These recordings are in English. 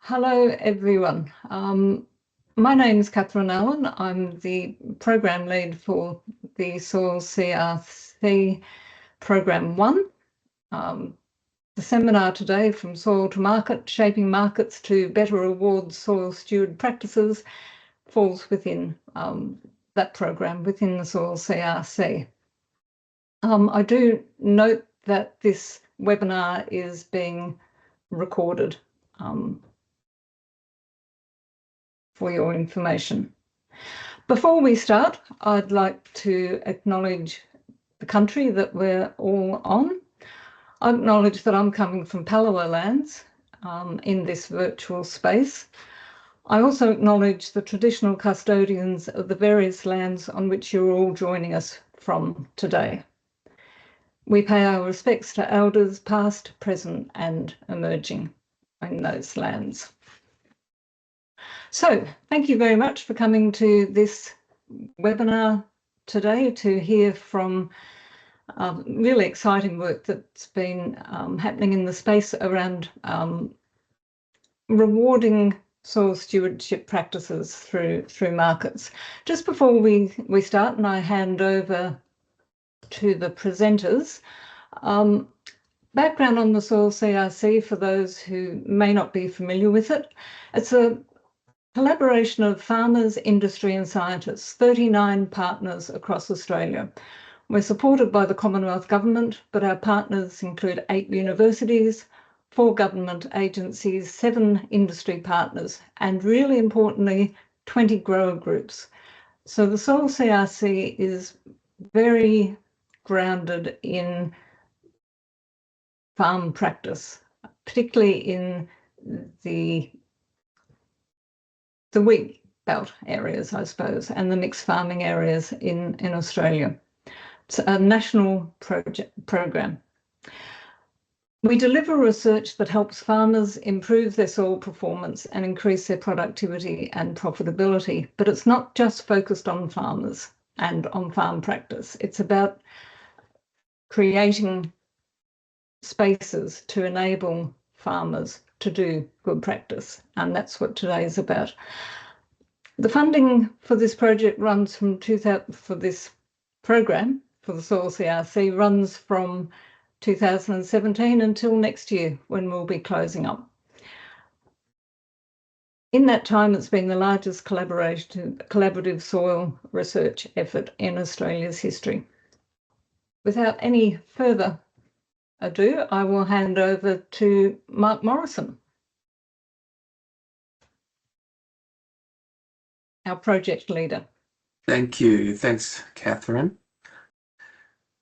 Hello, everyone. My name is Catherine Allen. I'm the program lead for the Soil CRC Program 1. The seminar today, From Soil to Market, Shaping Markets to Better Reward Soil Steward Practices, falls within that program, within the Soil CRC. I do note that this webinar is being recorded for your information. Before we start, I'd like to acknowledge the country that we're all on. I acknowledge that I'm coming from Palawa lands in this virtual space. I also acknowledge the traditional custodians of the various lands on which you're all joining us from today. We pay our respects to elders past, present and emerging in those lands. So thank you very much for coming to this webinar today to hear from really exciting work that's been happening in the space around rewarding soil stewardship practices through markets. Just before we start and I hand over to the presenters, background on the Soil CRC for those who may not be familiar with it. It's a collaboration of farmers, industry and scientists, 39 partners across Australia. We're supported by the Commonwealth Government, but our partners include 8 universities, 4 government agencies, 7 industry partners, and really importantly, 20 grower groups. So the Soil CRC is very grounded in farm practice, particularly in the wheat belt areas, I suppose, and the mixed farming areas in Australia. It's a national program. We deliver research that helps farmers improve their soil performance and increase their productivity and profitability, but it's not just focused on farmers and on farm practice. It's about creating spaces to enable farmers to do good practice, and that's what today is about. The funding for this project runs from for this program for the Soil CRC runs from 2017 until next year when we'll be closing up. In that time, it's been the largest collaborative soil research effort in Australia's history. Without any further ado, I will hand over to Mark Morrison, our project leader. Thank you. Thanks, Catherine.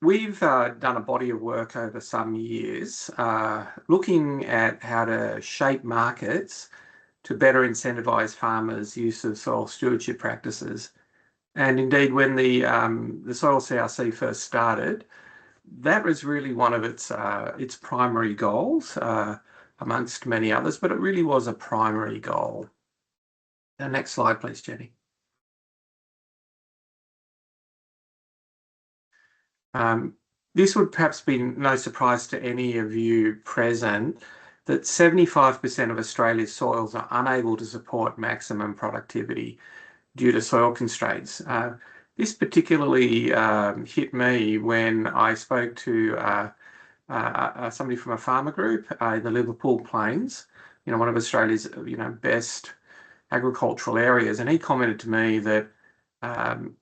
We've done a body of work over some years looking at how to shape markets to better incentivise farmers' use of soil stewardship practices. And indeed, when the Soil CRC first started, that was really one of its primary goals, amongst many others, but it really was a primary goal. The next slide, please, Jenny. This would perhaps be no surprise to any of you present that 75% of Australia's soils are unable to support maximum productivity due to soil constraints. This particularly hit me when I spoke to somebody from a farmer group in the Liverpool Plains, one of Australia's best agricultural areas, and he commented to me that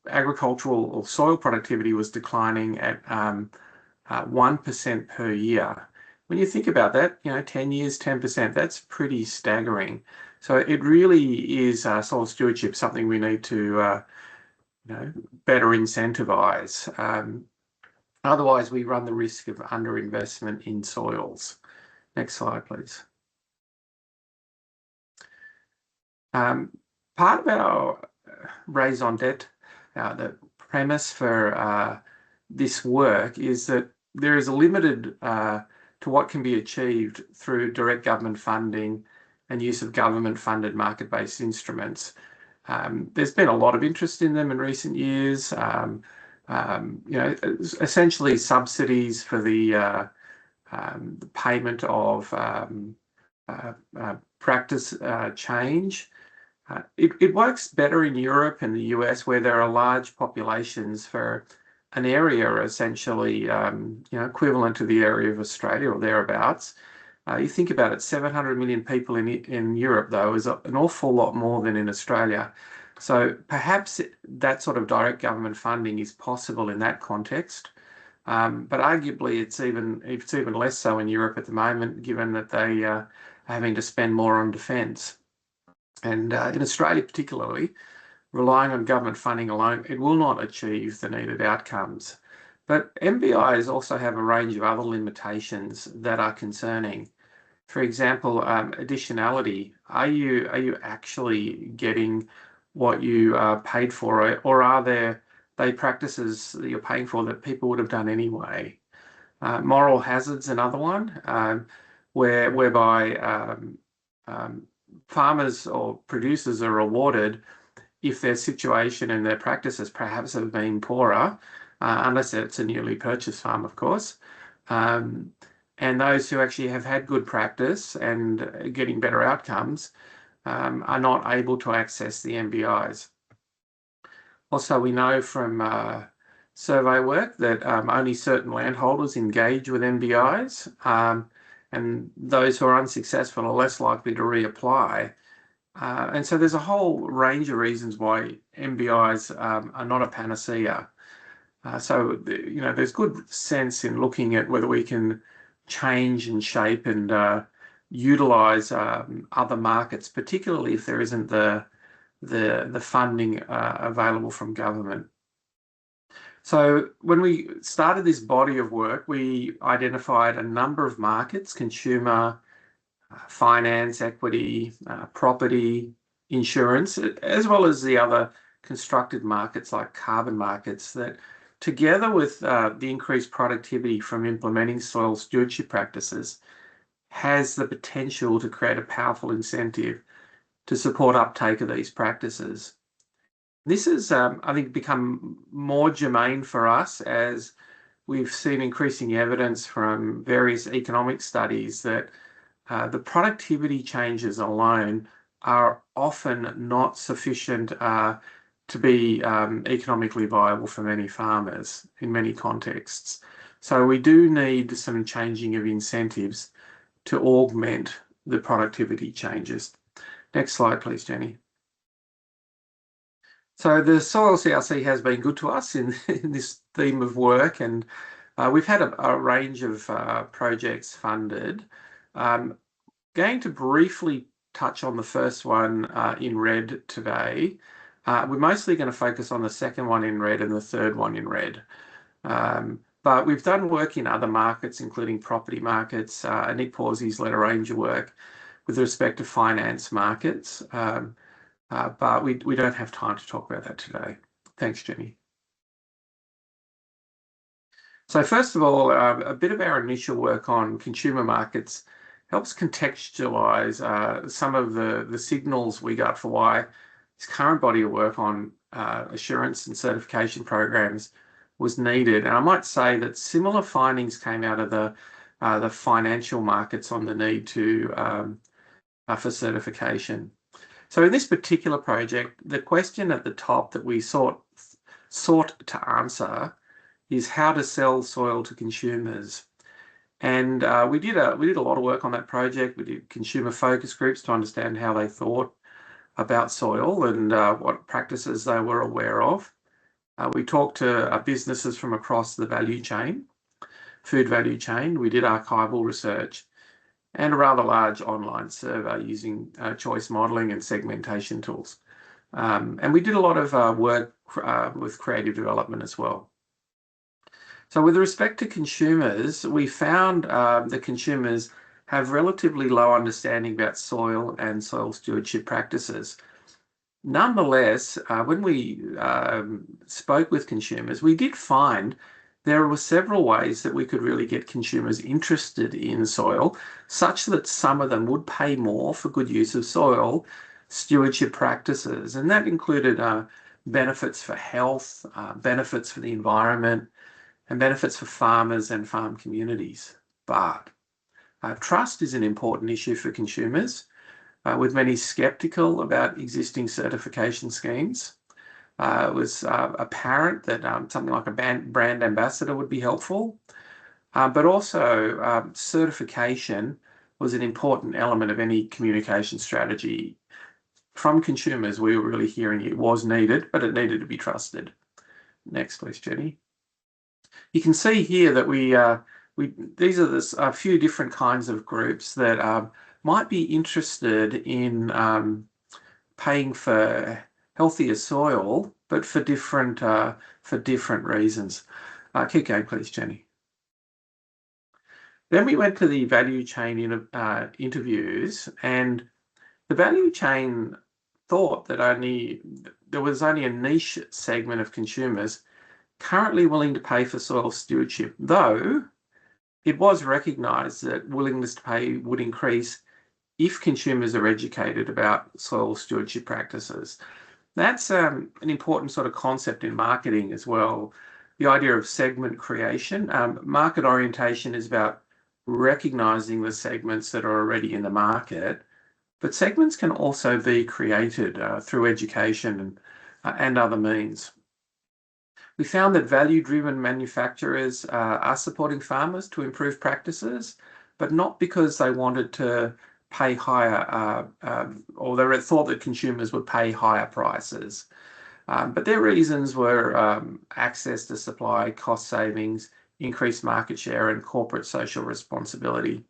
agricultural or soil productivity was declining at 1% per year. When you think about that, 10 years, 10%, that's pretty staggering. So it really is soil stewardship, something we need to better incentivise. Otherwise, we run the risk of underinvestment in soils. Next slide, please. Part of our raison d'etre, the premise for this work is that there is a limited to what can be achieved through direct government funding and use of government-funded market-based instruments. There's been a lot of interest in them in recent years. Essentially subsidies for the payment of practice change. It works better in Europe and the US, where there are large populations for an area essentially equivalent to the area of Australia or thereabouts. You think about it, 700 million people in Europe, though, is an awful lot more than in Australia. So perhaps that sort of direct government funding is possible in that context. But arguably it's even less so in Europe at the moment, given that they are having to spend more on defence. And in Australia particularly, relying on government funding alone, it will not achieve the needed outcomes. But MBIs also have a range of other limitations that are concerning. For example, additionality. Are you actually getting what you paid for, or are they practices that you're paying for that people would have done anyway? Moral hazard's another one, whereby farmers or producers are rewarded if their situation and their practices perhaps have been poorer, unless it's a newly purchased farm, of course. And those who actually have had good practice and getting better outcomes are not able to access the MBIs. Also, we know from survey work that only certain landholders engage with MBIs, and those who are unsuccessful are less likely to reapply. And so there's a whole range of reasons why MBIs are not a panacea. So there's good sense in looking at whether we can change and shape and utilise other markets, particularly if there isn't the funding available from government. So when we started this body of work, we identified a number of markets: consumer, finance, equity, property, insurance, as well as the other constructed markets like carbon markets, that together with the increased productivity from implementing soil stewardship practices has the potential to create a powerful incentive to support uptake of these practices. This has, I think, become more germane for us as we've seen increasing evidence from various economic studies that the productivity changes alone are often not sufficient to be economically viable for many farmers in many contexts. So we do need some changing of incentives to augment the productivity changes. Next slide, please, Jenny. So the Soil CRC has been good to us in this theme of work, and we've had a range of projects funded. Going to briefly touch on the first one in red today. We're mostly going to focus on the second one in red and the third one in red. But we've done work in other markets, including property markets. Nick Pawsey's led a range of work with respect to finance markets. But we don't have time to talk about that today. Thanks, Jenny. So first of all, a bit of our initial work on consumer markets helps contextualise some of the signals we got for why this current body of work on assurance and certification programs was needed. And I might say that similar findings came out of the financial markets on the need for certification. So in this particular project, the question at the top that we sought to answer is how to sell soil to consumers. And we did a lot of work on that project. We did consumer focus groups to understand how they thought about soil and what practices they were aware of. We talked to businesses from across the value chain, food value chain. We did archival research and a rather large online survey using choice modelling and segmentation tools. And we did a lot of work with creative development as well. So with respect to consumers, we found that consumers have relatively low understanding about soil and soil stewardship practices. Nonetheless, when we spoke with consumers, we did find there were several ways that we could really get consumers interested in soil, such that some of them would pay more for good use of soil stewardship practices. And that included benefits for health, benefits for the environment, and benefits for farmers and farm communities. But Trust is an important issue for consumers, with many sceptical about existing certification schemes. It was apparent that something like a brand ambassador would be helpful, but also certification was an important element of any communication strategy. From consumers, we were really hearing it was needed, but it needed to be trusted. Next, please, Jenny. You can see here that these are a few different kinds of groups that might be interested in paying for healthier soil, but for different reasons. Keep going, please, Jenny. Then we went to the value chain interviews, and the value chain thought that there was only a niche segment of consumers currently willing to pay for soil stewardship, though it was recognised that willingness to pay would increase if consumers are educated about soil stewardship practices. That's an important sort of concept in marketing as well. The idea of segment creation. Market orientation is about recognising the segments that are already in the market, but segments can also be created through education and other means. We found that value-driven manufacturers are supporting farmers to improve practices, but not because they wanted to pay higher, or they thought that consumers would pay higher prices. But their reasons were access to supply, cost savings, increased market share, and corporate social responsibility.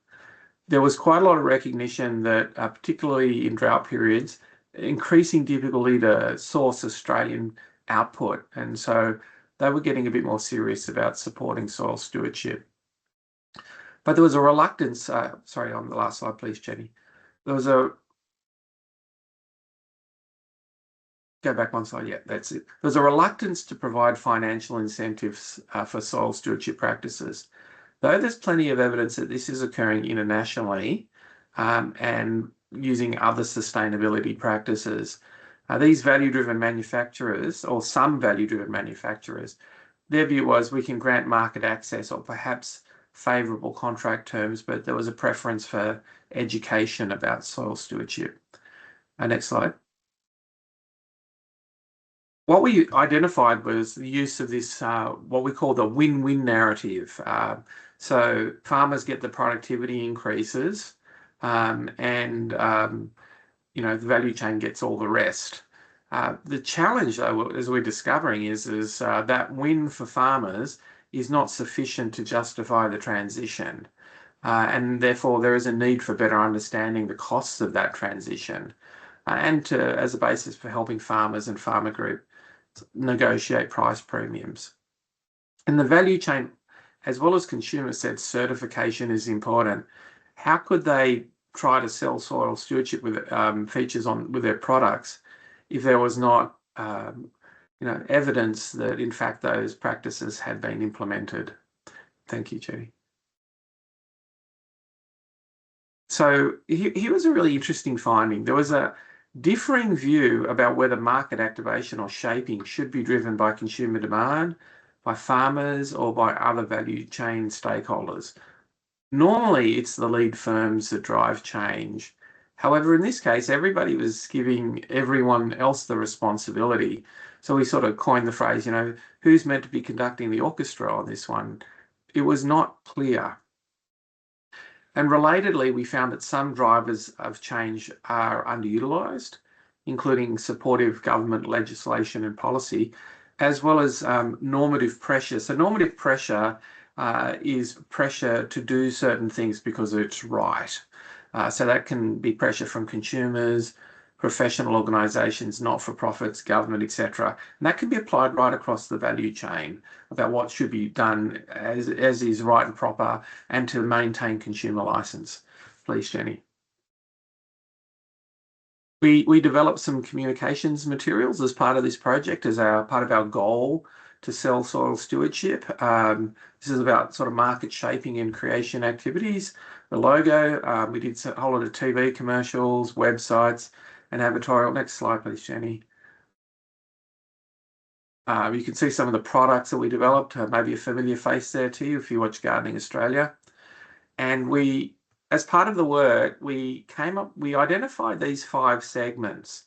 There was quite a lot of recognition that, particularly in drought periods, increasing difficulty to source Australian output, and so they were getting a bit more serious about supporting soil stewardship. But there was a reluctance, sorry, on the last slide, please, Jenny. Go back one slide, yeah, that's it. There's a reluctance to provide financial incentives for soil stewardship practices. Though there's plenty of evidence that this is occurring internationally and using other sustainability practices. These value-driven manufacturers, or some value-driven manufacturers, their view was we can grant market access or perhaps favourable contract terms, but there was a preference for education about soil stewardship. Next slide. What we identified was the use of this, what we call the win-win narrative. So farmers get the productivity increases and the value chain gets all the rest. The challenge, though, as we're discovering, is that win for farmers is not sufficient to justify the transition. And therefore, there is a need for better understanding the costs of that transition and as a basis for helping farmers and farmer group negotiate price premiums. And the value chain, as well as consumers, said certification is important. How could they try to sell soil stewardship with features with their products if there was not evidence that in fact those practices had been implemented? Thank you, Jenny. So here was a really interesting finding. There was a differing view about whether market activation or shaping should be driven by consumer demand, by farmers, or by other value chain stakeholders. Normally, it's the lead firms that drive change. However, in this case, everybody was giving everyone else the responsibility. So we sort of coined the phrase, who's meant to be conducting the orchestra on this one? It was not clear. And relatedly, we found that some drivers of change are underutilised, including supportive government legislation and policy, as well as normative pressure. So normative pressure is pressure to do certain things because it's right. So that can be pressure from consumers, professional organisations, not-for-profits, government, etc. And that can be applied right across the value chain about what should be done as is right and proper and to maintain consumer licence. Please, Jenny. We developed some communications materials as part of this project, as part of our goal to sell soil stewardship. This is about sort of market shaping and creation activities. The logo, we did a whole lot of TV commercials, websites, and advertorial. Next slide, please, Jenny. You can see some of the products that we developed, maybe a familiar face there to you if you watch Gardening Australia. And we as part of the work, we identified these 5 segments.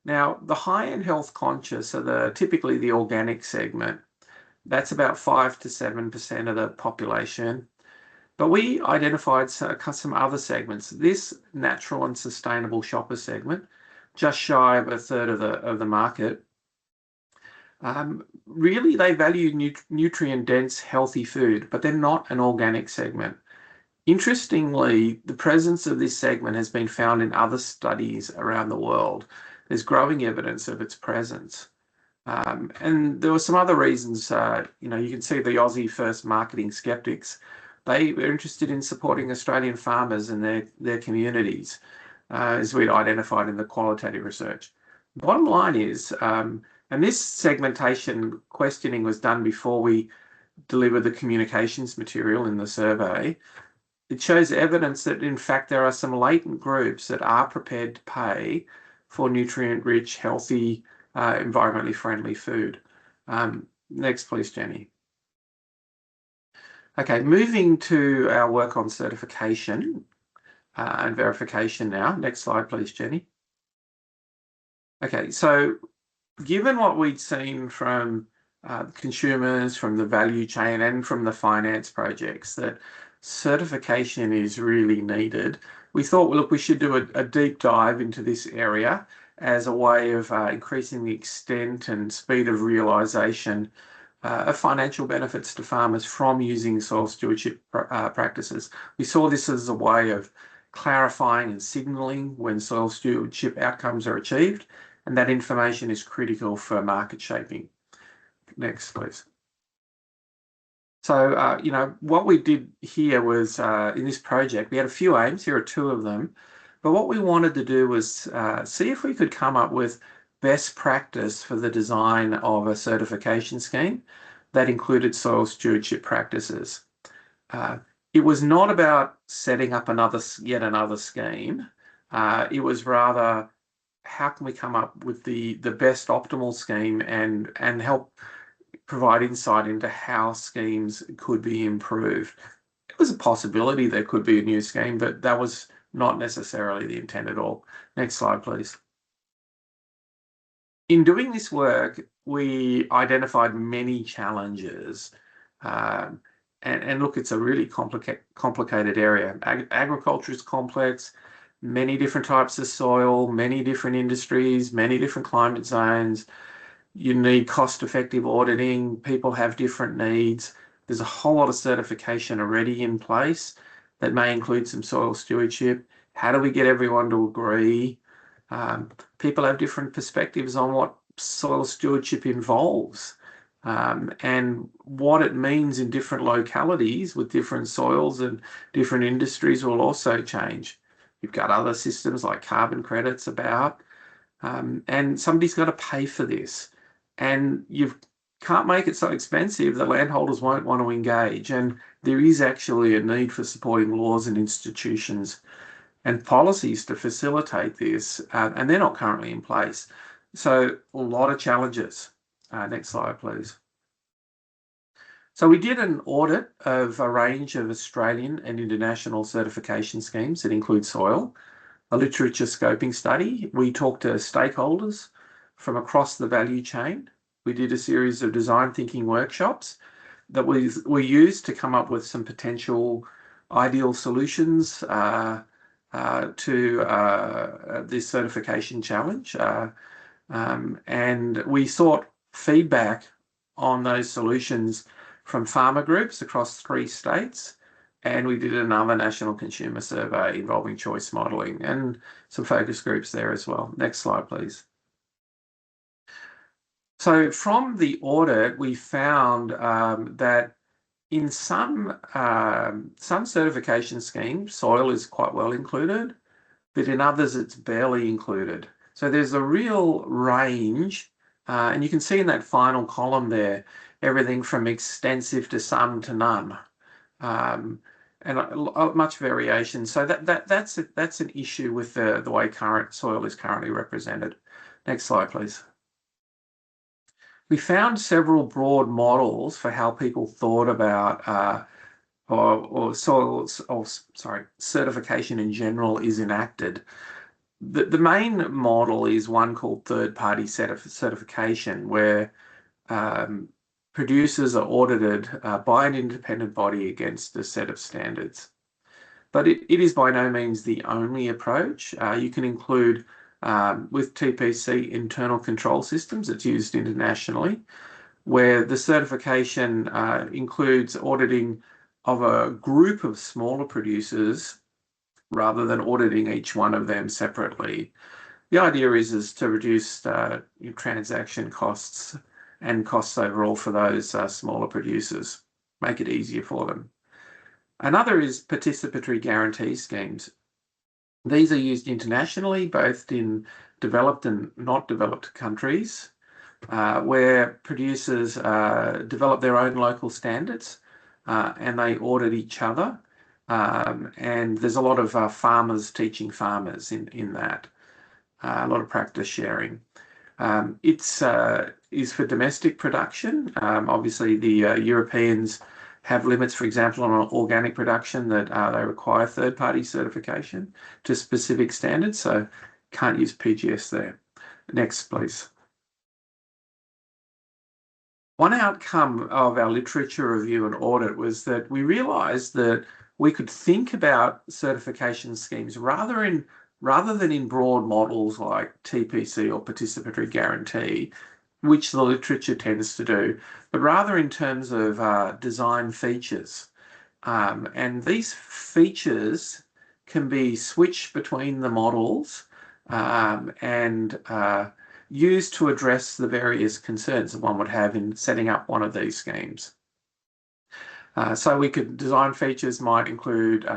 Now, the high-end health conscious are typically the organic segment. That's about 5 to 7% of the population. But we identified some other segments. This natural and sustainable shopper segment, just shy of a third of the market, really they value nutrient-dense, healthy food, but they're not an organic segment. Interestingly, the presence of this segment has been found in other studies around the world. There's growing evidence of its presence. And there were some other reasons. You can see the Aussie first marketing skeptics. They were interested in supporting Australian farmers and their communities, as we'd identified in the qualitative research. Bottom line is, and this segmentation questioning was done before we delivered the communications material in the survey. It shows evidence that, in fact, there are some latent groups that are prepared to pay for nutrient-rich, healthy, environmentally friendly food. Next, please, Jenny. Okay, moving to our work on certification and verification now. Next slide, please, Jenny. Okay, so given what we'd seen from consumers, from the value chain, and from the finance projects, that certification is really needed, we thought, look, we should do a deep dive into this area as a way of increasing the extent and speed of realisation of financial benefits to farmers from using soil stewardship practices. We saw this as a way of clarifying and signalling when soil stewardship outcomes are achieved, and that information is critical for market shaping. Next, please. So, what we did here was, in this project, we had a few aims. Here are 2 of them. But what we wanted to do was see if we could come up with best practice for the design of a certification scheme that included soil stewardship practices. It was not about setting up yet another scheme. It was rather, how can we come up with the best optimal scheme and help provide insight into how schemes could be improved. It was a possibility there could be a new scheme, but that was not necessarily the intent at all. Next slide, please. In doing this work, we identified many challenges. And look, it's a really complicated area. Agriculture is complex, many different types of soil, many different industries, many different climate zones. You need cost-effective auditing. People have different needs. There's a whole lot of certification already in place that may include some soil stewardship. How do we get everyone to agree? People have different perspectives on what soil stewardship involves and what it means in different localities with different soils and different industries will also change. You've got other systems like carbon credits about, and somebody's got to pay for this. And you can't make it so expensive that landholders won't want to engage. And there is actually a need for supporting laws and institutions and policies to facilitate this, and they're not currently in place. So a lot of challenges. Next slide, please. So we did an audit of a range of Australian and international certification schemes that include soil, a literature scoping study. We talked to stakeholders from across the value chain. We did a series of design thinking workshops that we used to come up with some potential ideal solutions to this certification challenge. And we sought feedback on those solutions from farmer groups across 3 states. And we did another national consumer survey involving choice modelling and some focus groups there as well. Next slide, please. So from the audit, we found that in some certification schemes, soil is quite well included, but in others, it's barely included. So there's a real range, and you can see in that final column there, everything from extensive to some to none. And much variation. So that's an issue with the way current soil is currently represented. Next slide, please. We found several broad models for how people thought about certification in general is enacted, the main model is one called third-party certification, where producers are audited by an independent body against a set of standards. But it is by no means the only approach. You can include, with TPC, internal control systems. It's used internationally, where the certification includes auditing of a group of smaller producers rather than auditing each one of them separately. The idea is to reduce transaction costs and costs overall for those smaller producers, make it easier for them. Another is participatory guarantee schemes. These are used internationally, both in developed and not developed countries, where producers develop their own local standards and they audit each other. And there's a lot of farmers teaching farmers in that, a lot of practice sharing. It's is for domestic production. Obviously, the Europeans have limits, for example, on organic production that they require third-party certification to specific standards, so can't use PGS there. Next, please. One outcome of our literature review and audit was that we realised that we could think about certification schemes rather than in broad models like TPC or participatory guarantee, which the literature tends to do, but rather in terms of design features. And these features can be switched between the models and used to address the various concerns that one would have in setting up one of these schemes. So we could design features might include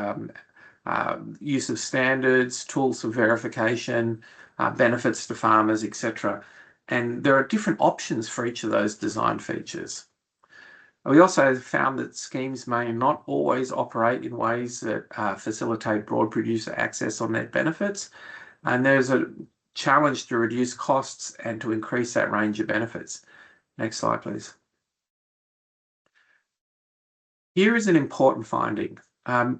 use of standards, tools for verification, benefits to farmers, etc. And there are different options for each of those design features. We also found that schemes may not always operate in ways that facilitate broad producer access on net benefits. And there's a challenge to reduce costs and to increase that range of benefits. Next slide, please. Here is an important finding.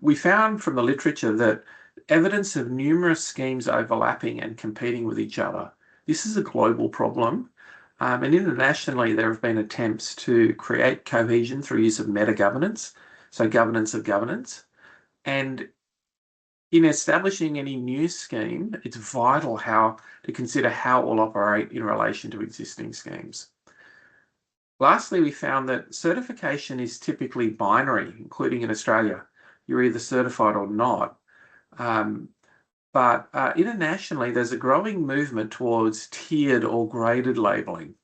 We found from the literature that evidence of numerous schemes overlapping and competing with each other. This is a global problem, and internationally there have been attempts to create cohesion through use of meta-governance, so governance of governance. And in establishing any new scheme, it's vital to consider how it will operate in relation to existing schemes. Lastly, we found that certification is typically binary, including in Australia. You're either certified or not. But internationally, there's a growing movement towards tiered or graded labelling.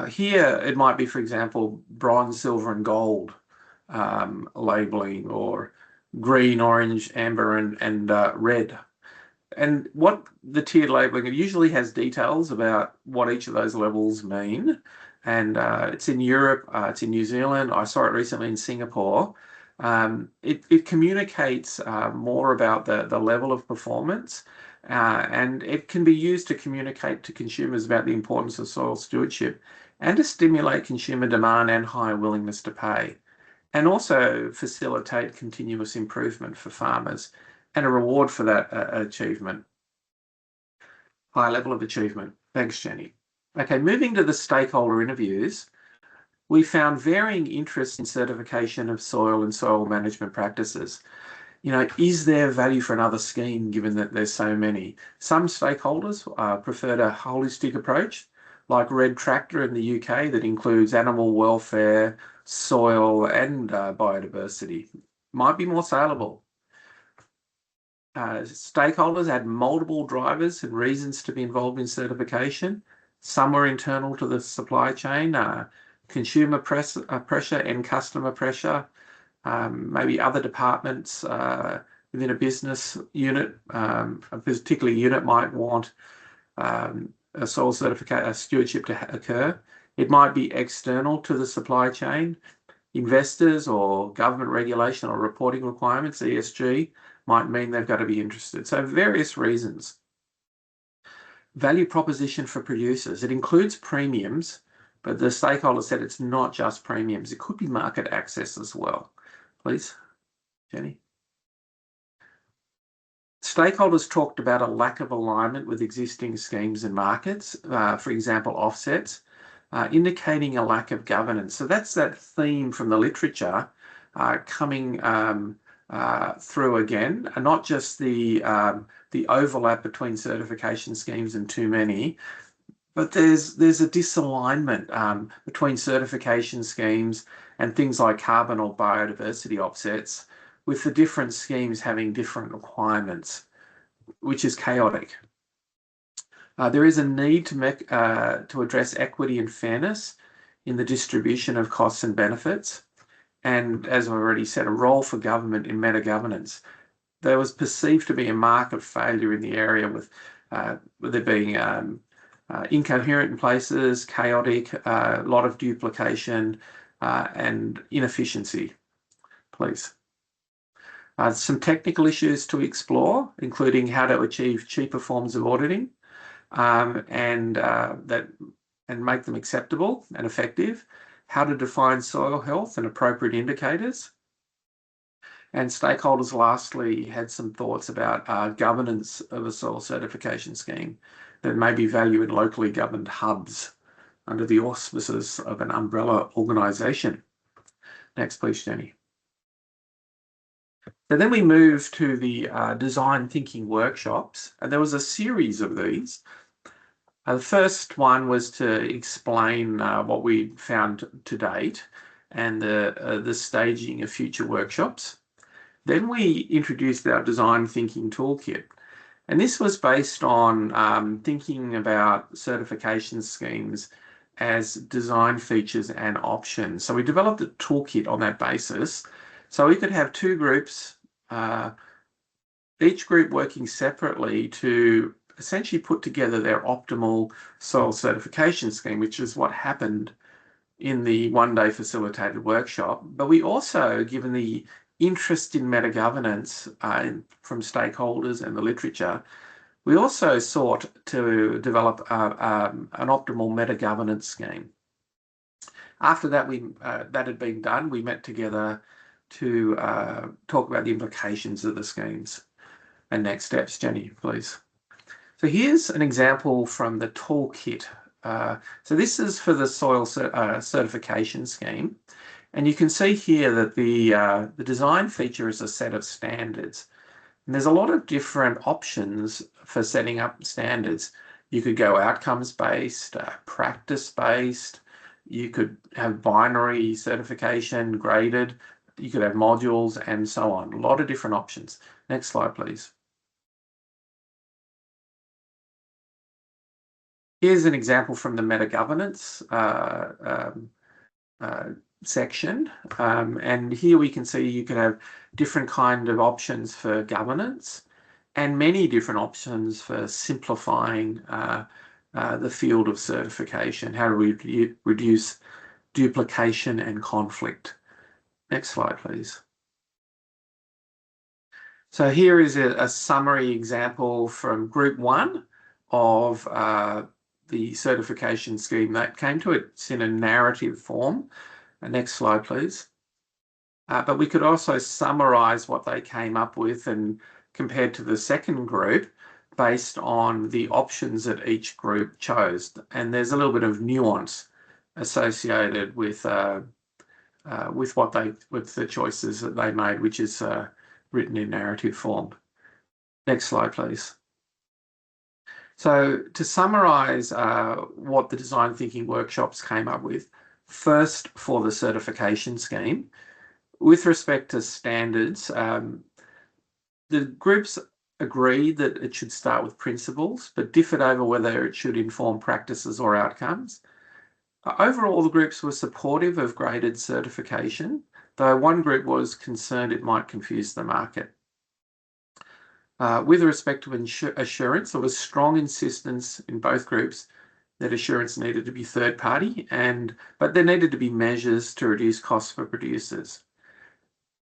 Here, it might be, for example, bronze, silver, and gold labelling, or green, orange, amber, and red. And what the tiered labelling, it usually has details about what each of those levels mean. And it's in Europe, it's in New Zealand. I saw it recently in Singapore. It communicates more about the level of performance, and it can be used to communicate to consumers about the importance of soil stewardship and to stimulate consumer demand and higher willingness to pay, and also facilitate continuous improvement for farmers and a reward for that achievement. High level of achievement. Thanks, Jenny. Okay, moving to the stakeholder interviews, we found varying interest in certification of soil and soil management practices. Is there value for another scheme given that there's so many? Some stakeholders preferred a holistic approach, like Red Tractor in the UK, that includes animal welfare, soil, and biodiversity. Might be more saleable. Stakeholders had multiple drivers and reasons to be involved in certification. Some were internal to the supply chain, consumer pressure and customer pressure, maybe other departments within a business unit. A particular unit might want a soil certificate, a stewardship to occur. It might be external to the supply chain. Investors or government regulation or reporting requirements, ESG, might mean they've got to be interested. So various reasons. Value proposition for producers. It includes premiums, But the stakeholders said it's not just premiums, it could be market access as well. Please, Jenny. Stakeholders talked about a lack of alignment with existing schemes and markets, for example, offsets, indicating a lack of governance. So that's that theme from the literature coming through again, and not just the overlap between certification schemes and too many, but there's a disalignment between certification schemes and things like carbon or biodiversity offsets, with the different schemes having different requirements, which is chaotic. There is a need to address equity and fairness in the distribution of costs and benefits, and as I've already said, a role for government in meta-governance. There was perceived to be a mark of failure in the area with there being incoherent in places, chaotic, a lot of duplication and inefficiency. Please. Some technical issues to explore, including how to achieve cheaper forms of auditing and make them acceptable and effective, how to define soil health and appropriate indicators. And stakeholders lastly had some thoughts about governance of a soil certification scheme that may be value in locally governed hubs under the auspices of an umbrella organisation. Next, please, Jenny. So then we move to the design thinking workshops, and there was a series of these. The first one was to explain what we found to date and the staging of future workshops. Then we introduced our design thinking toolkit, and this was based on thinking about certification schemes as design features and options. So we developed a toolkit on that basis, so we could have two groups, each group working separately to essentially put together their optimal soil certification scheme, which is what happened in the one-day facilitated workshop. But we also, given the interest in meta-governance from stakeholders and the literature, we also sought to develop an optimal meta-governance scheme. After that, that had been done, we met together to talk about the implications of the schemes and next steps. Jenny, please. So here's an example from the toolkit. So this is for the soil certification scheme. And you can see here that the design feature is a set of standards. And there's a lot of different options for setting up standards. You could go outcomes-based, practice-based. You could have binary certification, graded. You could have modules and so on. A lot of different options. Next slide, please. Here's an example from the meta-governance section. And here we can see you can have different kind of options for governance and many different options for simplifying the field of certification, how to reduce duplication and conflict. Next slide, please. So here is a summary example from group one of the certification scheme that came to it in a narrative form. Next slide, please. But we could also summarise what they came up with and compared to the second group based on the options that each group chose. And there's a little bit of nuance associated with the choices that they made, which is written in narrative form. Next slide, please. So to summarise what the design thinking workshops came up with, first for the certification scheme, with respect to standards, the groups agreed that it should start with principles, but differed over whether it should inform practices or outcomes. Overall, the groups were supportive of graded certification, though one group was concerned it might confuse the market. With respect to assurance, there was strong insistence in both groups that assurance needed to be third party, but there needed to be measures to reduce costs for producers.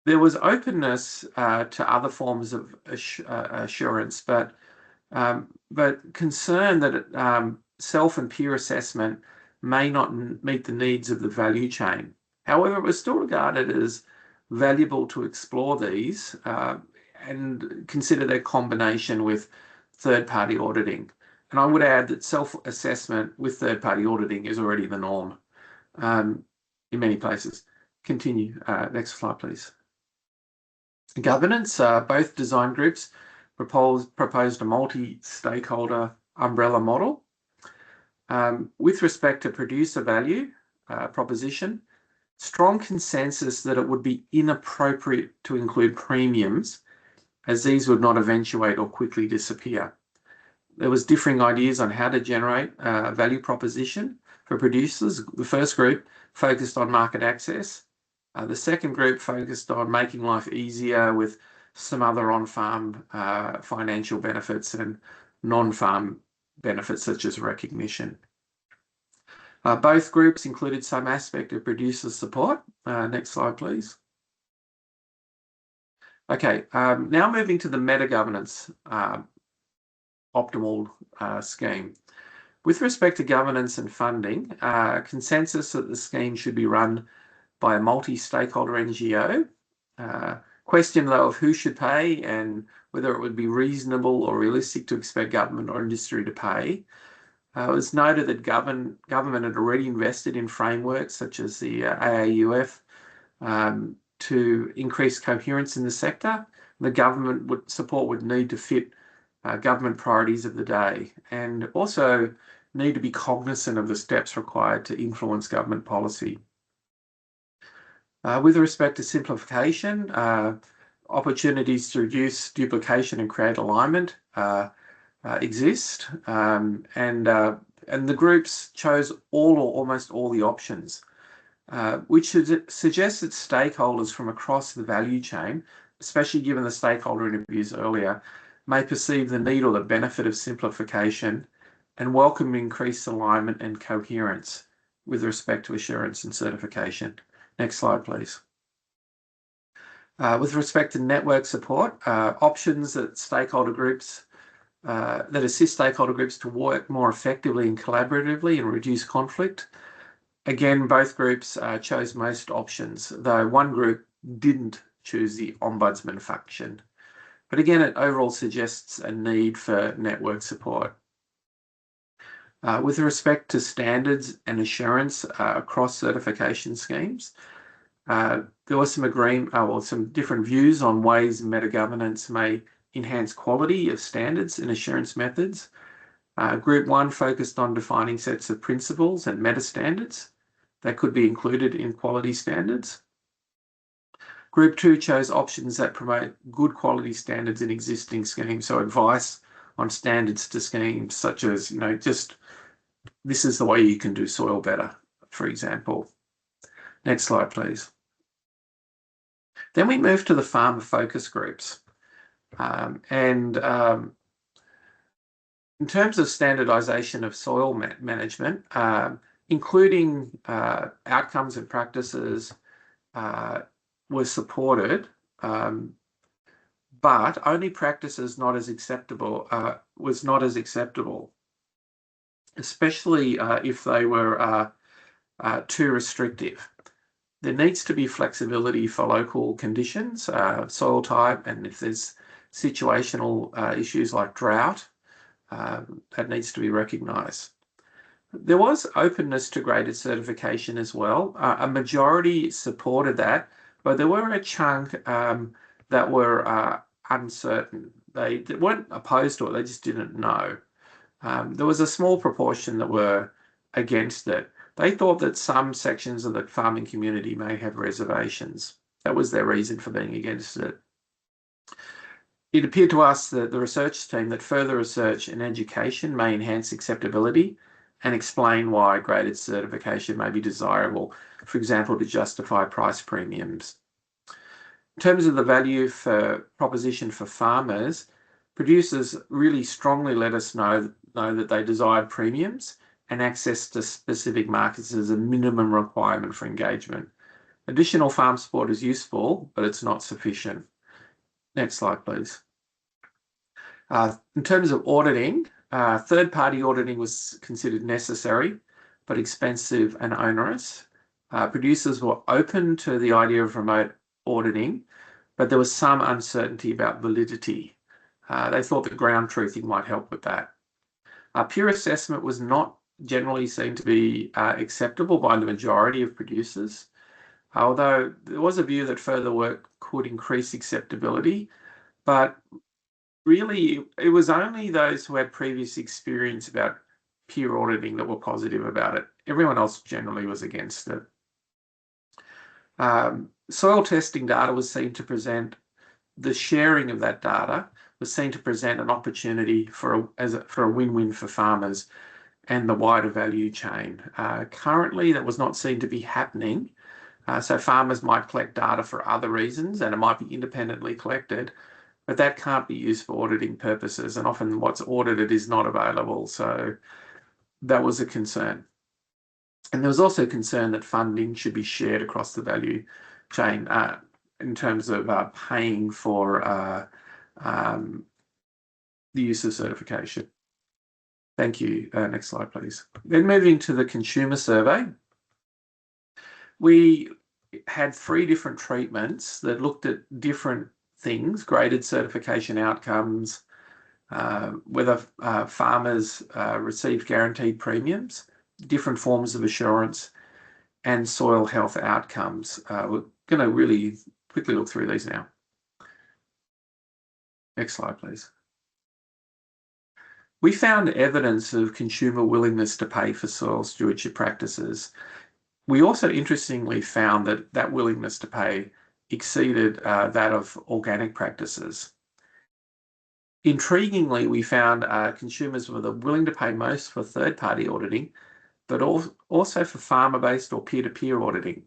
There was openness to other forms of assurance, but concern that self and peer assessment may not meet the needs of the value chain. However, it was still regarded as valuable to explore these and consider their combination with third-party auditing. And I would add that self-assessment with third-party auditing is already the norm in many places. Continue. Next slide, please. Governance. Both design groups proposed a multi-stakeholder umbrella model. With respect to producer value proposition, strong consensus that it would be inappropriate to include premiums, as these would not eventuate or quickly disappear. There was differing ideas on how to generate a value proposition for producers. The first group focused on market access. The second group focused on making life easier with some other on-farm financial benefits and non-farm benefits such as recognition. Both groups included some aspect of producer support. Next slide, please. Okay, now moving to the meta-governance optimal scheme. With respect to governance and funding, consensus that the scheme should be run by a multi-stakeholder NGO. Question though of who should pay and whether it would be reasonable or realistic to expect government or industry to pay. It was noted that government had already invested in frameworks such as the AAUF to increase coherence in the sector. The government support would need to fit government priorities of the day and also need to be cognizant of the steps required to influence government policy. With respect to simplification, opportunities to reduce duplication and create alignment exist, and the groups chose all or almost all the options, which suggests that stakeholders from across the value chain, especially given the stakeholder interviews earlier, may perceive the need or the benefit of simplification and welcome increased alignment and coherence with respect to assurance and certification. Next slide, please. With respect to network support, options that stakeholder groups that assist stakeholder groups to work more effectively and collaboratively and reduce conflict. Again, both groups chose most options, though one group didn't choose the ombudsman function. But again, it overall suggests a need for network support. With respect to standards and assurance across certification schemes, there was some agreement, or some different views on ways meta-governance may enhance quality of standards and assurance methods. Group 1 focused on defining sets of principles and meta-standards that could be included in quality standards. Group 2 chose options that promote good quality standards in existing schemes, so advice on standards to schemes such as, just this is the way you can do soil better, for example. Next slide, please. Then we move to the farmer focus groups. In terms of standardisation of soil management, including outcomes and practices was supported, but only practices not as acceptable was not as acceptable, especially if they were too restrictive. There needs to be flexibility for local conditions, soil type, and if there's situational issues like drought, that needs to be recognised. There was openness to graded certification as well. A majority supported that, but there were a chunk that were uncertain. They weren't opposed to it, they just didn't know. There was a small proportion that were against it. They thought that some sections of the farming community may have reservations. That was their reason for being against it. It appeared to us, that the research team, that further research and education may enhance acceptability and explain why graded certification may be desirable, for example, to justify price premiums. In terms of the value for proposition for farmers, producers really strongly let us know that they desired premiums and access to specific markets as a minimum requirement for engagement. Additional farm support is useful, but it's not sufficient. Next slide, please. In terms of auditing, third-party auditing was considered necessary, but expensive and onerous. Producers were open to the idea of remote auditing, but there was some uncertainty about validity. They thought that ground truthing might help with that. Peer assessment was not generally seen to be acceptable by the majority of producers, although there was a view that further work could increase acceptability. But really, it was only those who had previous experience about peer auditing that were positive about it. Everyone else generally was against it. Soil testing data was seen to present, the sharing of that data was seen to present an opportunity for a win-win for farmers and the wider value chain. Currently, that was not seen to be happening. So farmers might collect data for other reasons, and it might be independently collected, but that can't be used for auditing purposes, and often what's audited is not available. So that was a concern. And there was also concern that funding should be shared across the value chain in terms of paying for the use of certification. Thank you. Next slide, please. Then moving to the consumer survey. We had 3 different treatments that looked at different things: graded certification outcomes, whether farmers received guaranteed premiums, different forms of assurance, and soil health outcomes. We're going to really quickly look through these now. Next slide, please. We found evidence of consumer willingness to pay for soil stewardship practices. We also interestingly found that that willingness to pay exceeded that of organic practices. Intriguingly, we found consumers were willing to pay most for third-party auditing, but also for farmer-based or peer-to-peer auditing.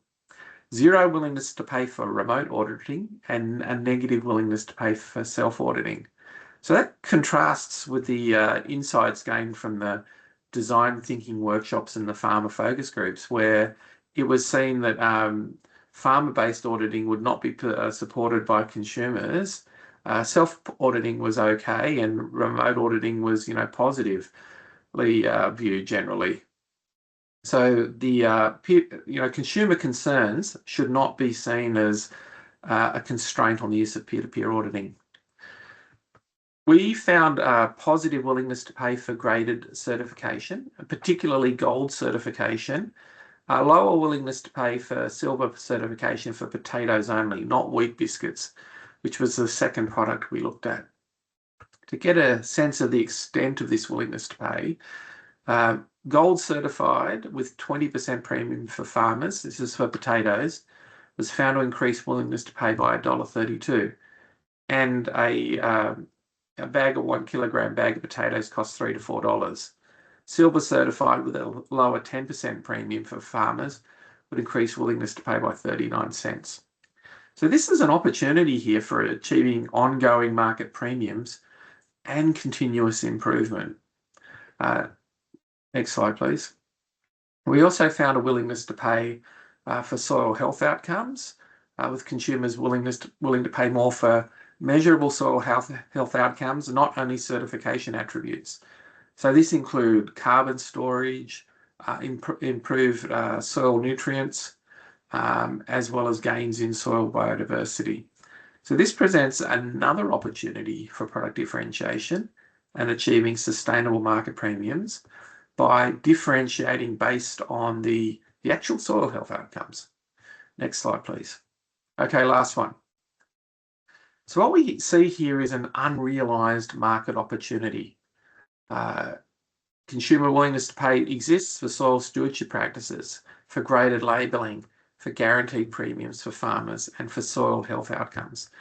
Zero willingness to pay for remote auditing, and a negative willingness to pay for self-auditing. So that contrasts with the insights gained from the design thinking workshops and the farmer focus groups, where it was seen that farmer-based auditing would not be supported by consumers. Self-auditing was okay, and remote auditing was, positively viewed generally. So the consumer concerns should not be seen as a constraint on the use of peer-to-peer auditing. We found a positive willingness to pay for graded certification, particularly gold certification. A lower willingness to pay for silver certification for potatoes only, not wheat biscuits, which was the second product we looked at. To get a sense of the extent of this willingness to pay, gold certified with 20% premium for farmers, this is for potatoes, was found to increase willingness to pay by $1.32. And a bag of 1 kilogram bag of potatoes costs $3 to $4. Silver certified with a lower 10% premium for farmers would increase willingness to pay by 39 cents. So this is an opportunity here for achieving ongoing market premiums and continuous improvement. Next slide, please. We also found a willingness to pay for soil health outcomes, with consumers willing to pay more for measurable soil health outcomes, not only certification attributes. So this include carbon storage, improved soil nutrients, as well as gains in soil biodiversity. So this presents another opportunity for product differentiation and achieving sustainable market premiums by differentiating based on the actual soil health outcomes. Next slide, please. Okay, last one. So what we see here is an unrealized market opportunity. Consumer willingness to pay exists for soil stewardship practices, for graded labelling, for guaranteed premiums for farmers, and for soil health outcomes.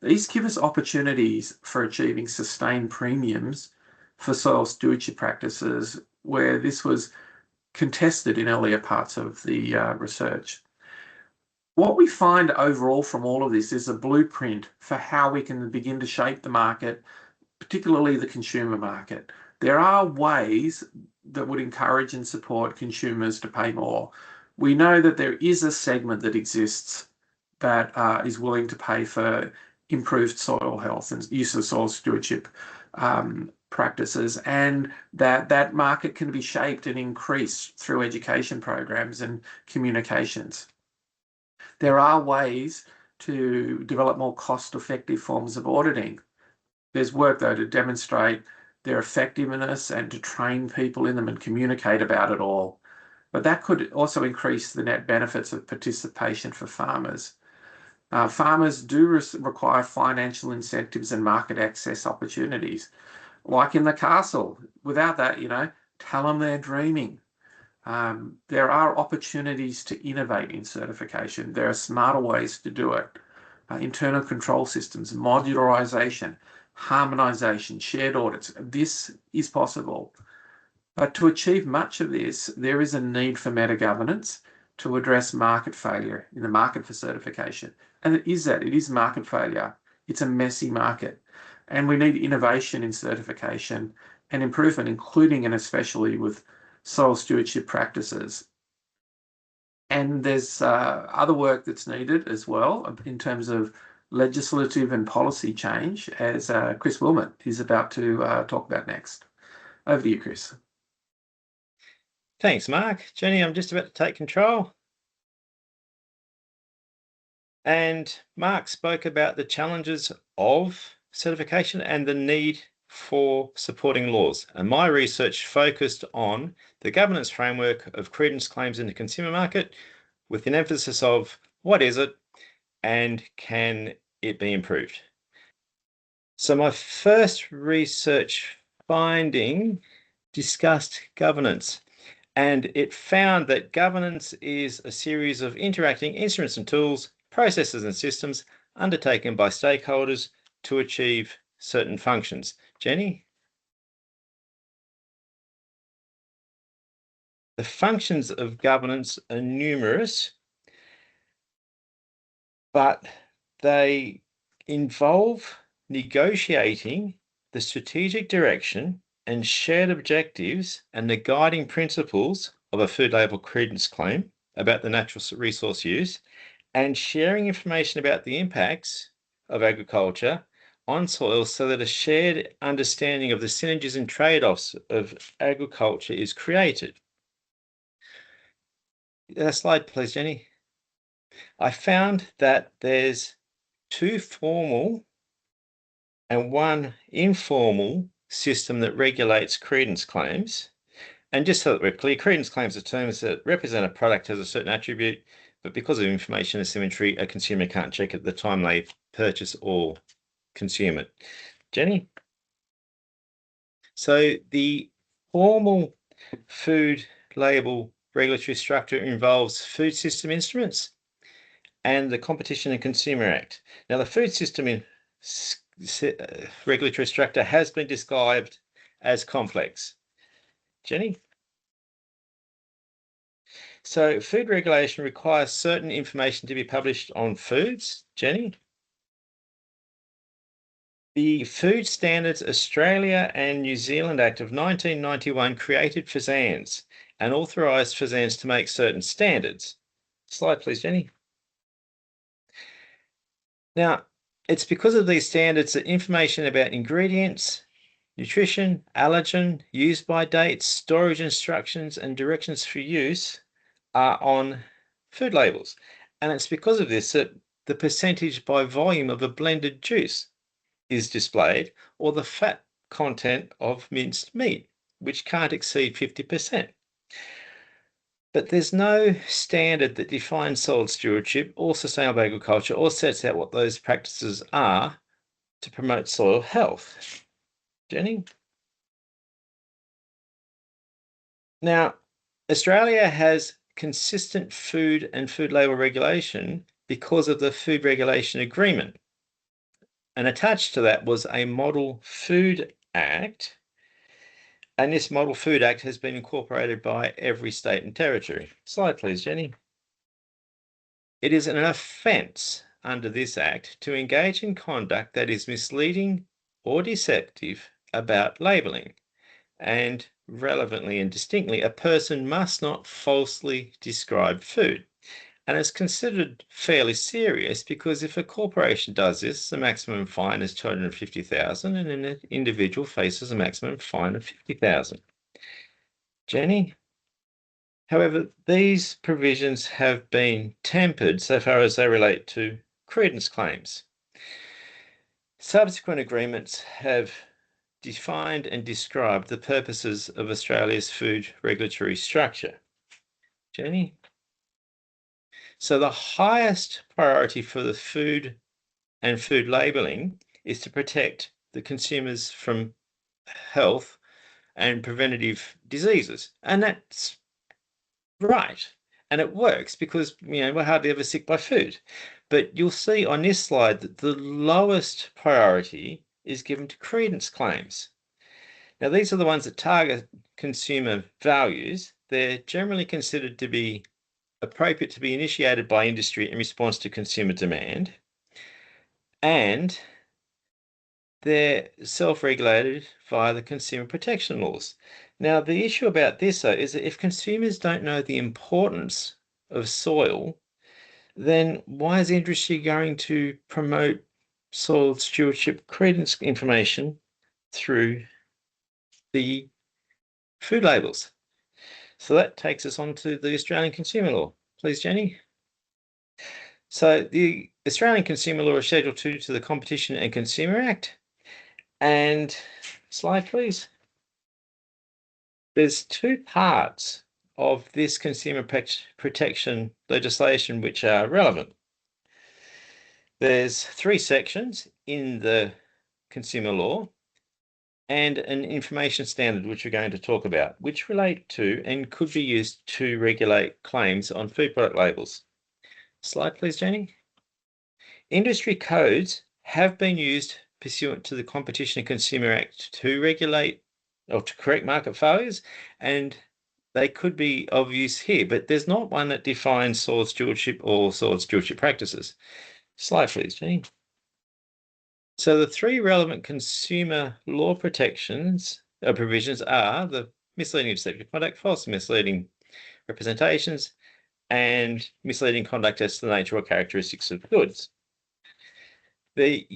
These give us opportunities for achieving sustained premiums for soil stewardship practices, where this was contested in earlier parts of the research. What we find overall from all of this is a blueprint for how we can begin to shape the market, particularly the consumer market. There are ways that would encourage and support consumers to pay more. We know that there is a segment that exists that is willing to pay for improved soil health and use of soil stewardship practices, and that market can be shaped and increased through education programs and communications. There are ways to develop more cost-effective forms of auditing. There's work, though, to demonstrate their effectiveness and to train people in them and communicate about it all. But that could also increase the net benefits of participation for farmers. Farmers do require financial incentives and market access opportunities, like in the castle. Without that, tell them they're dreaming. There are opportunities to innovate in certification. There are smarter ways to do it. Internal control systems, modularization, harmonization, shared audits. This is possible. But to achieve much of this, there is a need for meta-governance to address market failure in the market for certification. And it is market failure. It's a messy market. And we need innovation in certification and improvement, including and especially with soil stewardship practices. And there's other work that's needed as well in terms of legislative and policy change, as Chris Wilmot is about to talk about next. Over to you, Chris. Thanks, Mark. Jenny, I'm just about to take control. And Mark spoke about the challenges of certification and the need for supporting laws. And my research focused on the governance framework of credence claims in the consumer market, with an emphasis of what is it and can it be improved. So my first research finding discussed governance, and it found that governance is a series of interacting instruments and tools, processes and systems undertaken by stakeholders to achieve certain functions. Jenny? The functions of governance are numerous, but they involve negotiating the strategic direction and shared objectives and the guiding principles of a food label credence claim about the natural resource use, and sharing information about the impacts of agriculture on soil so that a shared understanding of the synergies and trade-offs of agriculture is created. Slide, please, Jenny. I found that there's 2 formal and 1 informal system that regulates credence claims. And just so that we're clear, credence claims are terms that represent a product as a certain attribute, but because of information asymmetry, a consumer can't check at the time they purchase or consume it. Jenny? So the formal food label regulatory structure involves food system instruments and the Competition and Consumer Act. Now, the food system regulatory structure has been described as complex. Jenny? So food regulation requires certain information to be published on foods. Jenny? The Food Standards Australia and New Zealand Act of 1991 created FSANZ and authorised FSANZ to make certain standards. Slide, please, Jenny. Now, it's because of these standards that information about ingredients, nutrition, allergen, use by dates, storage instructions, and directions for use are on food labels. And it's because of this that the percentage by volume of a blended juice is displayed, or the fat content of minced meat, which can't exceed 50%. But there's no standard that defines soil stewardship or sustainable agriculture or sets out what those practices are to promote soil health. Jenny? Now, Australia has consistent food and food label regulation because of the Food Regulation Agreement. And attached to that was a Model Food Act. And this Model Food Act has been incorporated by every state and territory. Slide, please, Jenny. It is an offence under this Act to engage in conduct that is misleading or deceptive about labelling. And relevantly and distinctly, a person must not falsely describe food. And it's considered fairly serious because if a corporation does this, the maximum fine is $250,000 and an individual faces a maximum fine of $50,000. Jenny? However, these provisions have been tempered so far as they relate to credence claims. Subsequent agreements have defined and described the purposes of Australia's food regulatory structure. Jenny? So the highest priority for the food and food labelling is to protect the consumers from health and preventative diseases. And that's right. And it works because, we're hardly ever sick by food. But you'll see on this slide that the lowest priority is given to credence claims. Now, these are the ones that target consumer values. They're generally considered to be appropriate to be initiated by industry in response to consumer demand. And they're self-regulated via the consumer protection laws. Now, the issue about this, though, is that if consumers don't know the importance of soil, then why is industry going to promote soil stewardship credence information through the food labels? So that takes us on to the Australian Consumer Law. Please, Jenny. So the Australian Consumer Law is Schedule 2 to the Competition and Consumer Act. And slide, please. There's two parts of this consumer protection legislation which are relevant. There's 3 sections in the consumer law and an information standard which we're going to talk about, which relate to and could be used to regulate claims on food product labels. Slide, please, Jenny. Industry codes have been used pursuant to the Competition and Consumer Act to regulate or to correct market failures, and they could be of use here, but there's not one that defines soil stewardship or soil stewardship practices. Slide, please, Jenny. So the 3 relevant consumer law provisions are the misleading or deceptive conduct, false and misleading representations, and misleading conduct as to the nature or characteristics of goods. They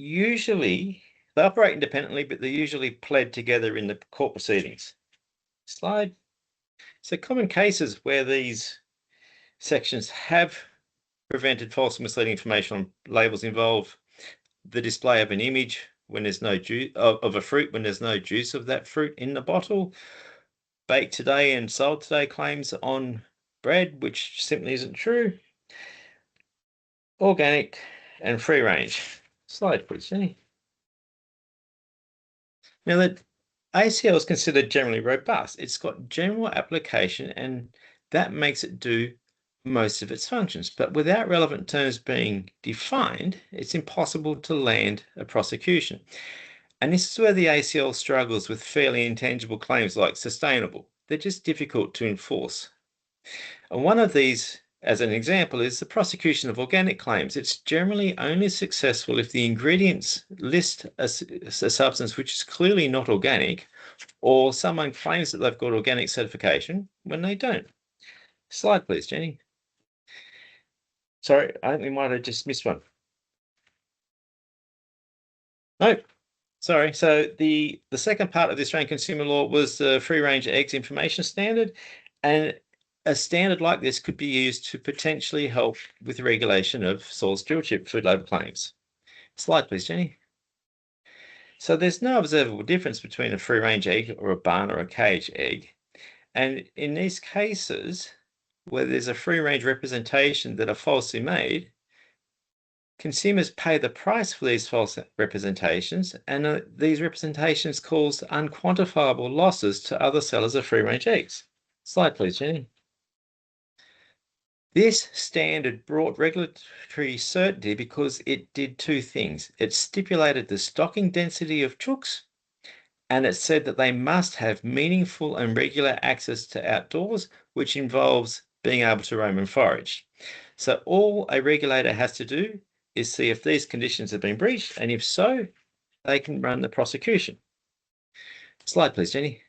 operate independently, but they're usually pled together in the court proceedings. Slide. So common cases where these sections have prevented false and misleading information on labels involve the display of an image when there's no juice of a fruit when there's no juice of that fruit in the bottle, baked today and sold today claims on bread, which simply isn't true, organic and free range. Slide, please, Jenny. Now, the ACL is considered generally robust. It's got general application, and that makes it do most of its functions. But without relevant terms being defined, it's impossible to land a prosecution. And this is where the ACL struggles with fairly intangible claims like sustainable. They're just difficult to enforce. And one of these, as an example, is the prosecution of organic claims. It's generally only successful if the ingredients list a substance which is clearly not organic, or someone claims that they've got organic certification when they don't. Slide, please, Jenny. Sorry, I think we might have just missed one. No, sorry. So the second part of the Australian Consumer Law was the free range eggs information standard, and a standard like this could be used to potentially help with the regulation of soil stewardship food label claims. Slide, please, Jenny. So there's no observable difference between a free range egg or a barn or a cage egg. And in these cases, where there's a free range representation that are falsely made, consumers pay the price for these false representations, and these representations cause unquantifiable losses to other sellers of free range eggs. Slide, please, Jenny. This standard brought regulatory certainty because it did 2 things. It stipulated the stocking density of chooks, and it said that they must have meaningful and regular access to outdoors, which involves being able to roam and forage. So all a regulator has to do is see if these conditions have been breached, and if so, they can run the prosecution. Slide, please, Jenny.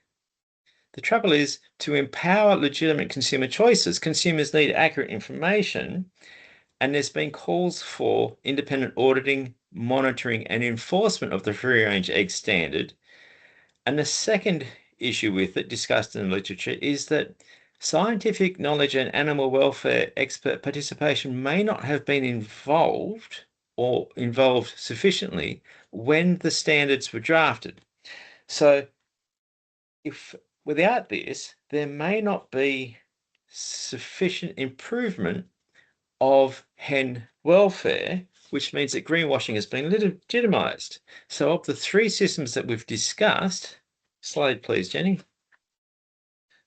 The trouble is to empower legitimate consumer choices. Consumers need accurate information, and there's been calls for independent auditing, monitoring, and enforcement of the free-range egg standard. And the second issue with it, discussed in the literature, is that scientific knowledge and animal welfare expert participation may not have been involved or involved sufficiently when the standards were drafted. So if without this, there may not be sufficient improvement of hen welfare, which means that greenwashing has been legitimised. So of the three systems that we've discussed, slide please, Jenny,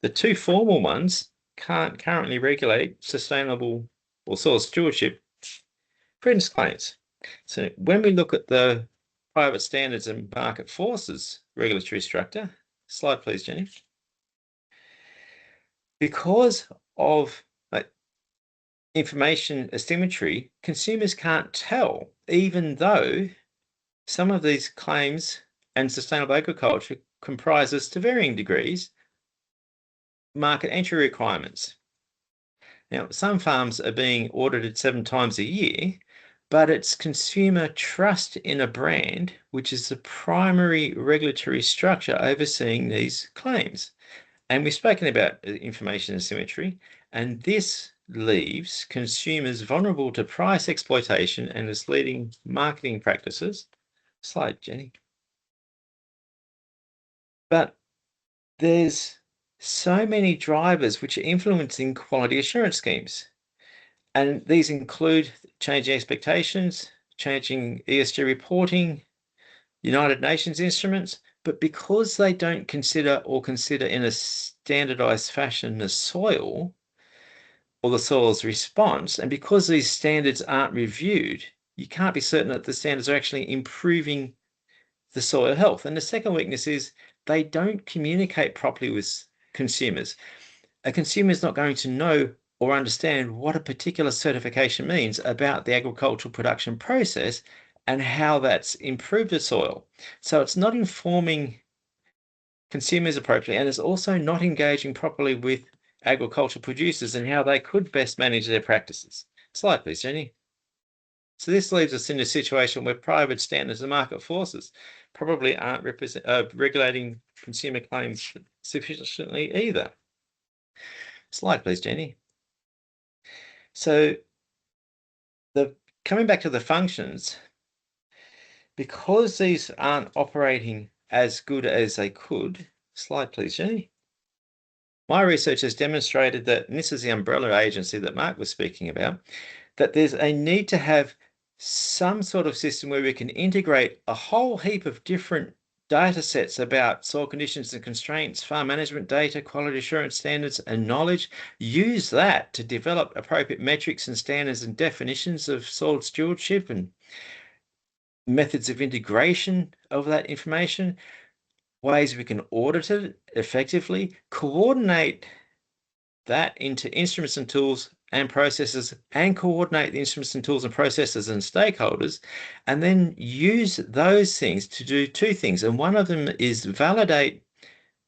the two formal ones can't currently regulate sustainable or soil stewardship credence claims. So when we look at the private standards and market forces regulatory structure, slide please, Jenny. Because of information asymmetry, consumers can't tell, even though some of these claims and sustainable agriculture comprises, to varying degrees, market entry requirements. Now, some farms are being audited 7 times a year, but it's consumer trust in a brand, which is the primary regulatory structure overseeing these claims. And we've spoken about information asymmetry, and this leaves consumers vulnerable to price exploitation and misleading marketing practices. Slide, Jenny. But there's so many drivers which are influencing quality assurance schemes. And these include changing expectations, changing ESG reporting, United Nations instruments, but because they don't consider in a standardized fashion the soil or the soil's response, and because these standards aren't reviewed, you can't be certain that the standards are actually improving the soil health. And the second weakness is they don't communicate properly with consumers. A consumer is not going to know or understand what a particular certification means about the agricultural production process and how that's improved the soil. So it's not informing consumers appropriately, and it's also not engaging properly with agricultural producers and how they could best manage their practices. Slide, please, Jenny. So this leaves us in a situation where private standards and market forces probably aren't regulating consumer claims sufficiently either. Slide, please, Jenny. So coming back to the functions, because these aren't operating as good as they could, slide please, Jenny. My research has demonstrated that, and this is the umbrella agency that Mark was speaking about, that there's a need to have some sort of system where we can integrate a whole heap of different data sets about soil conditions and constraints, farm management data, quality assurance standards, and knowledge, use that to develop appropriate metrics and standards and definitions of soil stewardship and methods of integration of that information, ways we can audit it effectively, coordinate that into instruments and tools and processes, and coordinate the instruments and tools and processes and stakeholders, and then use those things to do two things. And one of them is validate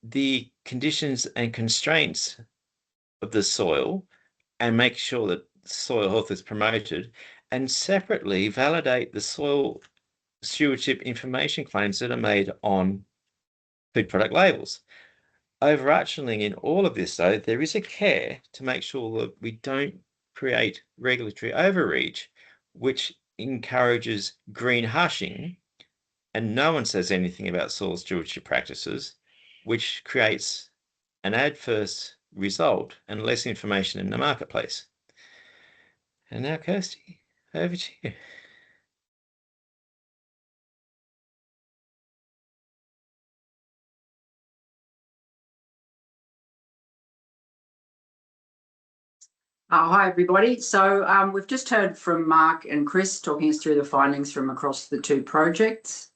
the conditions and constraints of the soil and make sure that soil health is promoted, and separately validate the soil stewardship information claims that are made on food product labels. Overarchingly in all of this, though, there is a care to make sure that we don't create regulatory overreach, which encourages green hushing, and no one says anything about soil stewardship practices, which creates an adverse result and less information in the marketplace. And now, Kirsty, over to you. Hi, everybody. So we've just heard from Mark and Chris talking us through the findings from across the two projects.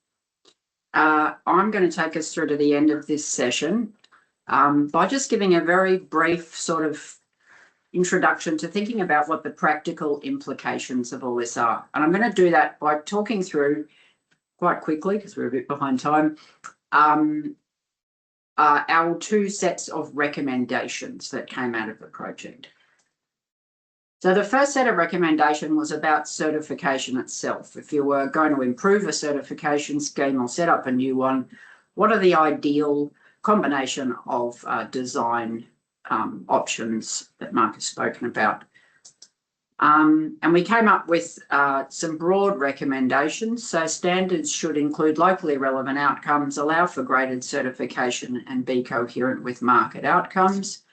I'm going to take us through to the end of this session by just giving a very brief sort of introduction to thinking about what the practical implications of all this are. And I'm going to do that by talking through quite quickly, because we're a bit behind time, our two sets of recommendations that came out of the project. So the first set of recommendation was about certification itself. If you were going to improve a certification scheme or set up a new one, what are the ideal combination of design options that Mark has spoken about? And we came up with some broad recommendations. So standards should include locally relevant outcomes, allow for graded certification, and be coherent with market outcomes.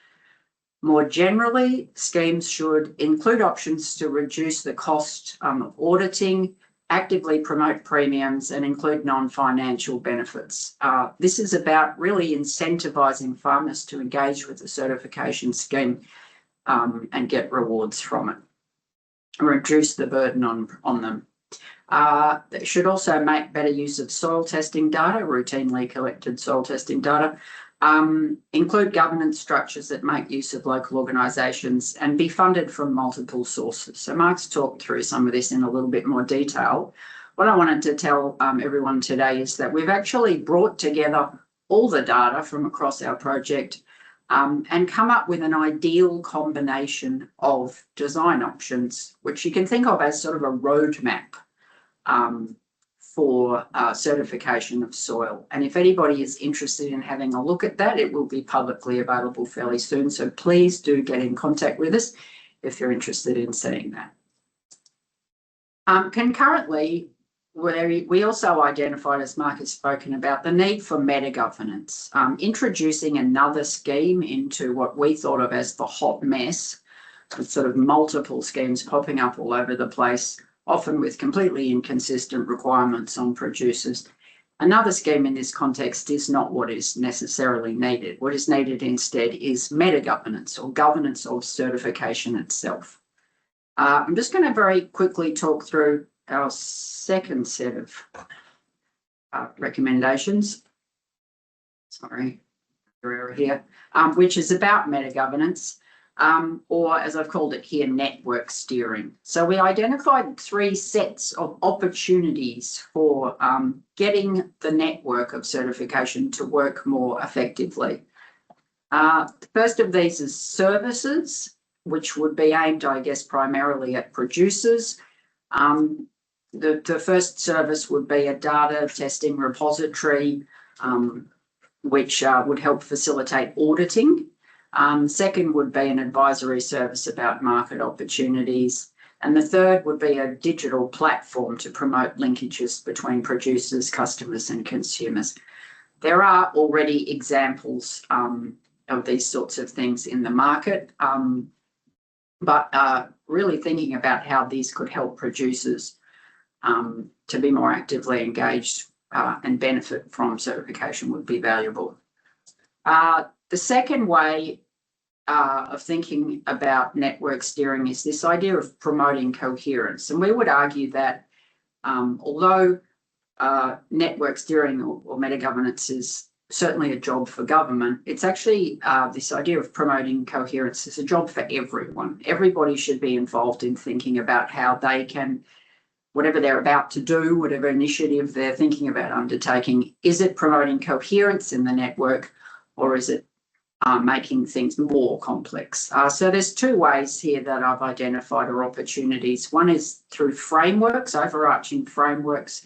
More generally, schemes should include options to reduce the cost of auditing, actively promote premiums, and include non-financial benefits. This is about really incentivising farmers to engage with the certification scheme and get rewards from it, reduce the burden on them. They should also make better use of soil testing data, routinely collected soil testing data, include governance structures that make use of local organisations, and be funded from multiple sources. So Mark's talked through some of this in a little bit more detail. What I wanted to tell everyone today is that we've actually brought together all the data from across our project and come up with an ideal combination of design options, which you can think of as sort of a roadmap for certification of soil. And if anybody is interested in having a look at that, it will be publicly available fairly soon. So please do get in contact with us if you're interested in seeing that. Concurrently, we also identified, as Mark has spoken about, the need for meta-governance, introducing another scheme into what we thought of as the hot mess, with sort of multiple schemes popping up all over the place, often with completely inconsistent requirements on producers. Another scheme in this context is not what is necessarily needed. What is needed instead is meta-governance, or governance of certification itself. I'm just going to very quickly talk through our second set of recommendations. Sorry, here, which is about meta-governance. Or as I've called it here, network steering. So we identified 3 sets of opportunities for getting the network of certification to work more effectively. The first of these is services, which would be aimed, I guess, primarily at producers. The first service would be a data testing repository, which would help facilitate auditing. Second would be an advisory service about market opportunities. And the third would be a digital platform to promote linkages between producers, customers, and consumers. There are already examples of these sorts of things in the market, but really thinking about how these could help producers to be more actively engaged and benefit from certification would be valuable. The second way of thinking about network steering is this idea of promoting coherence. And we would argue that although network steering or meta-governance is certainly a job for government, it's actually this idea of promoting coherence is a job for everyone. Everybody should be involved in thinking about how they can, whatever they're about to do, whatever initiative they're thinking about undertaking, is it promoting coherence in the network, or is it making things more complex? So there's 2 ways here that I've identified are opportunities. One is through frameworks, overarching frameworks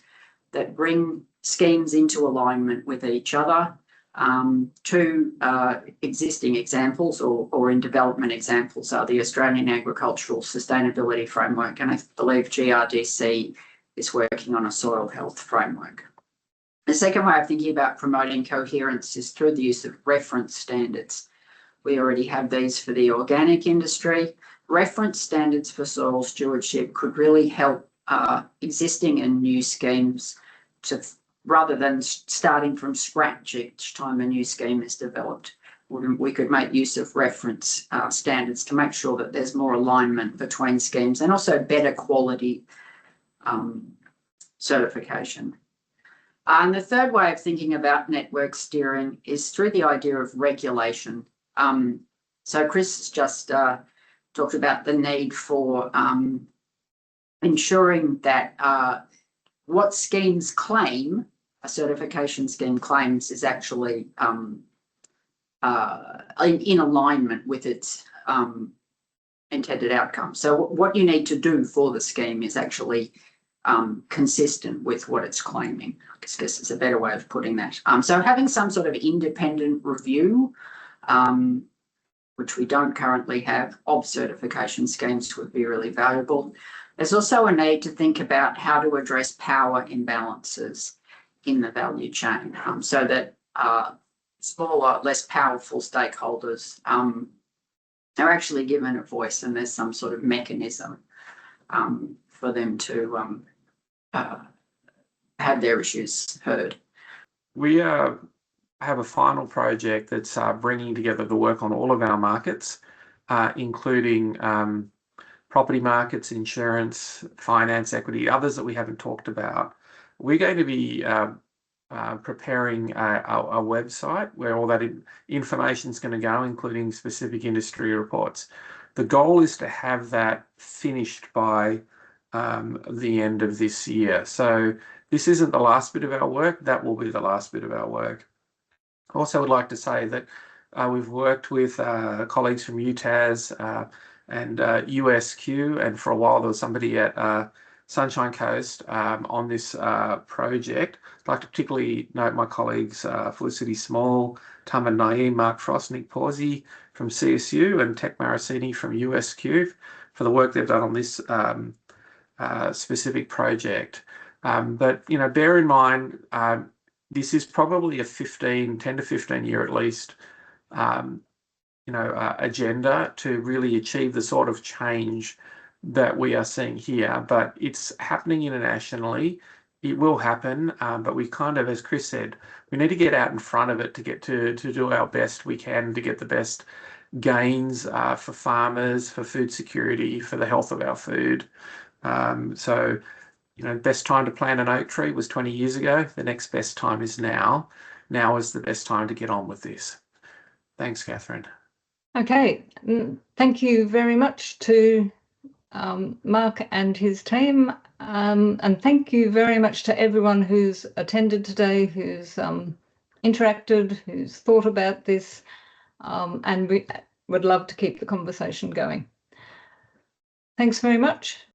that bring schemes into alignment with each other. 2 existing examples or in development examples are the Australian Agricultural Sustainability Framework, and I believe GRDC is working on a soil health framework. The second way of thinking about promoting coherence is through the use of reference standards. We already have these for the organic industry. Reference standards for soil stewardship could really help existing and new schemes to, rather than starting from scratch each time a new scheme is developed, we could make use of reference standards to make sure that there's more alignment between schemes and also better quality certification. And the third way of thinking about network steering is through the idea of regulation. So Chris has just talked about the need for ensuring that what schemes claim, a certification scheme claims, is actually in alignment with its intended outcome. So what you need to do for the scheme is actually consistent with what it's claiming. I guess is a better way of putting that. So having some sort of independent review, which we don't currently have, of certification schemes would be really valuable. There's also a need to think about how to address power imbalances in the value chain, so that smaller, less powerful stakeholders are actually given a voice, and there's some sort of mechanism for them to have their issues heard. We have a final project that's bringing together the work on all of our markets, including property markets, insurance, finance, equity, others that we haven't talked about. We're going to be preparing a website where all that information is going to go, including specific industry reports. The goal is to have that finished by the end of this year. So this isn't the last bit of our work, that will be the last bit of our work. I also would like to say that we've worked with colleagues from UTAS and USQ, and for a while there was somebody at Sunshine Coast on this project. I'd like to particularly note my colleagues Felicity Small, Taman Naeem, Mark Frost, Nick Pawsey from CSU, and Tech Marasini from USQ for the work they've done on this specific project. But bear in mind, this is probably a 10 to 15 year at least agenda to really achieve the sort of change that we are seeing here, but it's happening internationally. It will happen, but we kind of, as Chris said, we need to get out in front of it to get to do our best we can to get the best gains for farmers, for food security, for the health of our food. So, best time to plant an oak tree was 20 years ago. The next best time is now. Now is the best time to get on with this. Thanks, Catherine. Okay, thank you very much to Mark and his team, and thank you very much to everyone who's attended today, who's interacted, who's thought about this, and we would love to keep the conversation going. Thanks very much.